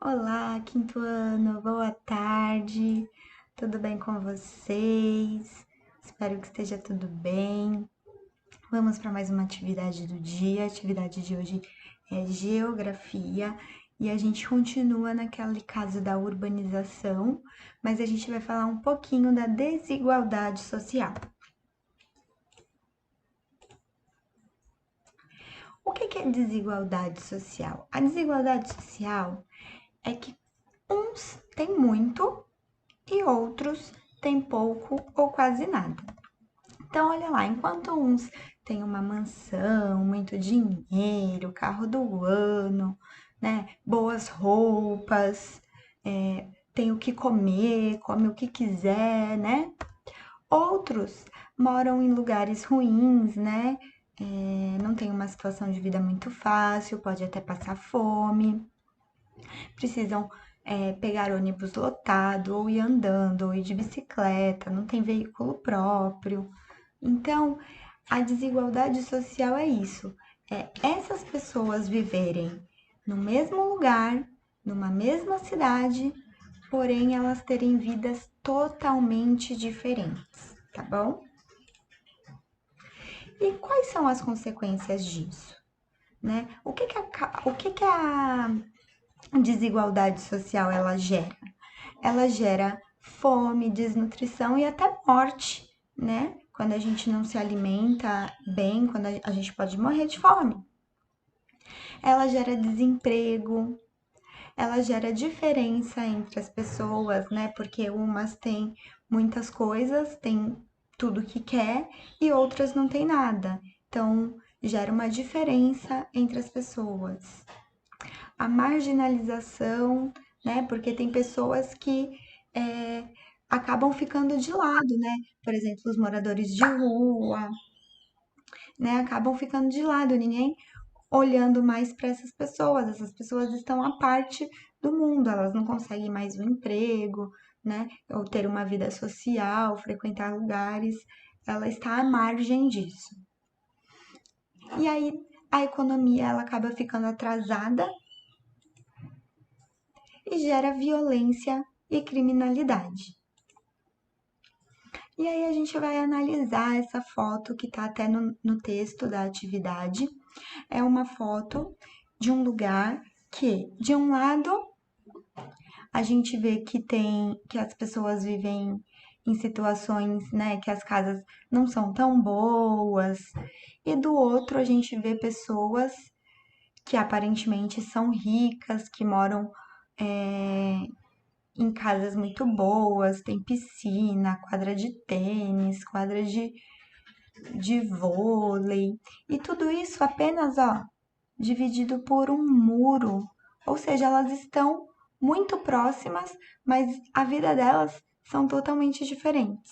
Olá, quinto ano, boa tarde, tudo bem com vocês? Espero que esteja tudo bem. Vamos para mais uma atividade do dia. A atividade de hoje é geografia e a gente continua naquele caso da urbanização, mas a gente vai falar um pouquinho da desigualdade social. O que é desigualdade social? A desigualdade social é que uns têm muito e outros têm pouco ou quase nada. Então, olha lá, enquanto uns têm uma mansão, muito dinheiro, carro do ano, né, boas roupas, tem o que comer, come o que quiser, né? Outros moram em lugares ruins, né? Não tem uma situação de vida muito fácil, pode até passar fome, precisam pegar ônibus lotado, ou ir andando, ou ir de bicicleta, não tem veículo próprio. Então, a desigualdade social é isso: é essas pessoas viverem no mesmo lugar, numa mesma cidade, porém elas terem vidas totalmente diferentes, tá bom? E quais são as consequências disso? Né? O que a desigualdade social ela gera? Ela gera fome, desnutrição e até morte, né? Quando a gente não se alimenta bem, quando a gente pode morrer de fome. Ela gera desemprego, ela gera diferença entre as pessoas, né? Porque umas têm muitas coisas, têm tudo que quer e outras não têm nada. Então, gera uma diferença entre as pessoas. A marginalização, né? Porque tem pessoas que é, acabam ficando de lado, né? Por exemplo, os moradores de rua, né? Acabam ficando de lado, ninguém olhando mais para essas pessoas. Essas pessoas estão à parte do mundo, elas não conseguem mais um emprego, né? Ou ter uma vida social, frequentar lugares, ela está à margem disso. E aí a economia ela acaba ficando atrasada e gera violência e criminalidade. E aí a gente vai analisar essa foto que está até no texto da atividade. É uma foto de um lugar que, de um lado, a gente vê que as pessoas vivem em situações, né, que as casas não são tão boas, e do outro a gente vê pessoas que aparentemente são ricas, que moram em casas muito boas, tem piscina, quadra de tênis, quadra de vôlei, e tudo isso apenas, ó, dividido por um muro. Ou seja, elas estão muito próximas, mas a vida delas são totalmente diferentes.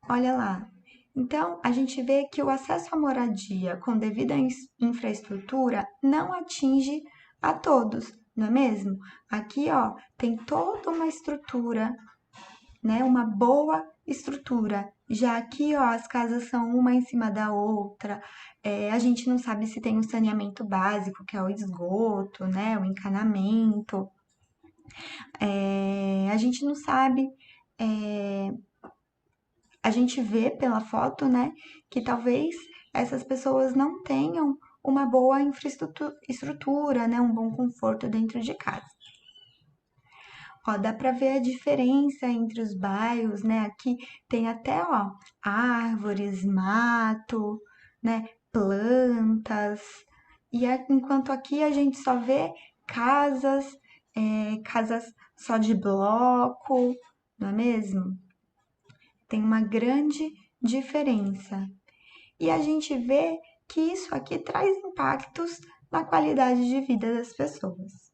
Olha lá. Então, a gente vê que o acesso à moradia com devida infraestrutura não atinge a todos, não é mesmo? Aqui, ó, tem toda uma estrutura, né? Uma boa estrutura. Já aqui, ó, as casas são uma em cima da outra. A gente não sabe se tem o saneamento básico, que é o esgoto, né? O encanamento. A gente não sabe. é, a gente vê pela foto, né, que talvez essas pessoas não tenham uma boa infraestrutura, né, um bom conforto dentro de casa. Ó, dá para ver a diferença entre os bairros, né? Aqui tem até, ó, árvores, mato, né? Plantas. Enquanto aqui a gente só vê casas, casas só de bloco, não é mesmo? Tem uma grande diferença. E a gente vê que isso aqui traz impactos na qualidade de vida das pessoas.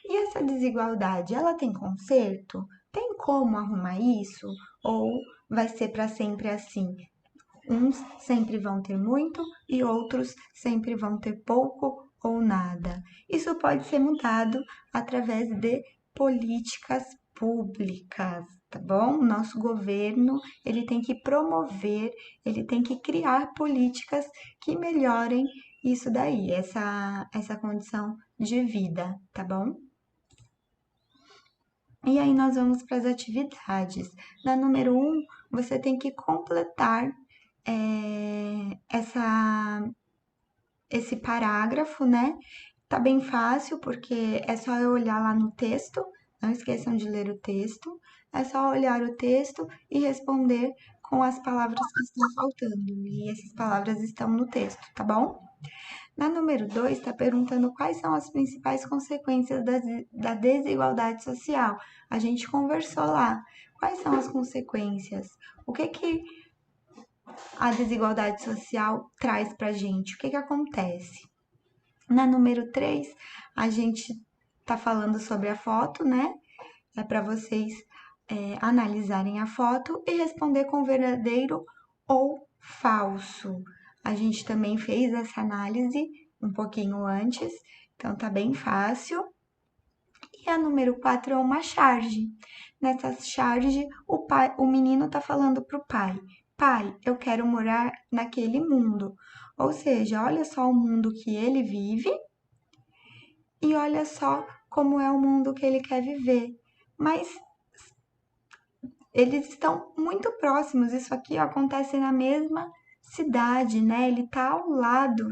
E essa desigualdade, ela tem conserto? Tem como arrumar isso? Ou vai ser para sempre assim? Uns sempre vão ter muito e outros sempre vão ter pouco ou nada. Isso pode ser mudado através de políticas públicas, tá bom? O nosso governo, ele tem que promover, ele tem que criar políticas que melhorem isso daí, essa condição de vida, tá bom? E aí nós vamos para as atividades. Na número 1, você tem que completar esse parágrafo, né? Tá bem fácil, porque é só eu olhar lá no texto, não esqueçam de ler o texto. É só olhar o texto e responder com as palavras que estão faltando. E essas palavras estão no texto, tá bom? Na número 2, está perguntando quais são as principais consequências da desigualdade social. A gente conversou lá. Quais são as consequências? O que a desigualdade social traz para a gente? O que acontece? Na número 3, a gente está falando sobre a foto, né? É para vocês analisarem a foto e responder com verdadeiro ou falso. A gente também fez essa análise um pouquinho antes, então tá bem fácil. E a número 4 é uma charge. Nessa charge, o menino tá falando pro pai: pai, eu quero morar naquele mundo. Ou seja, olha só o mundo que ele vive e olha só como é o mundo que ele quer viver. Mas eles estão muito próximos. Isso aqui ó, acontece na mesma cidade, né? Ele tá ao lado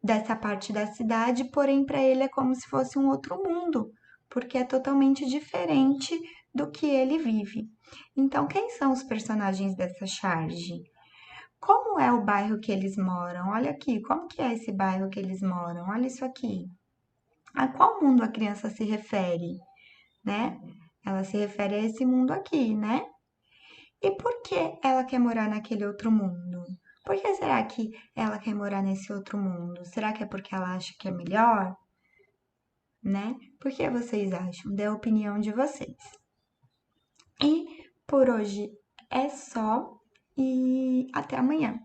dessa parte da cidade, porém para ele é como se fosse um outro mundo, porque é totalmente diferente do que ele vive. Então, quem são os personagens dessa charge? Como é o bairro que eles moram? Olha aqui, como que é esse bairro que eles moram? Olha isso aqui. A qual mundo a criança se refere, né? Ela se refere a esse mundo aqui, né? E por que ela quer morar naquele outro mundo? Por que será que ela quer morar nesse outro mundo? Será que é porque ela acha que é melhor? Né? Por que vocês acham? Dê a opinião de vocês. E por hoje é só e até amanhã.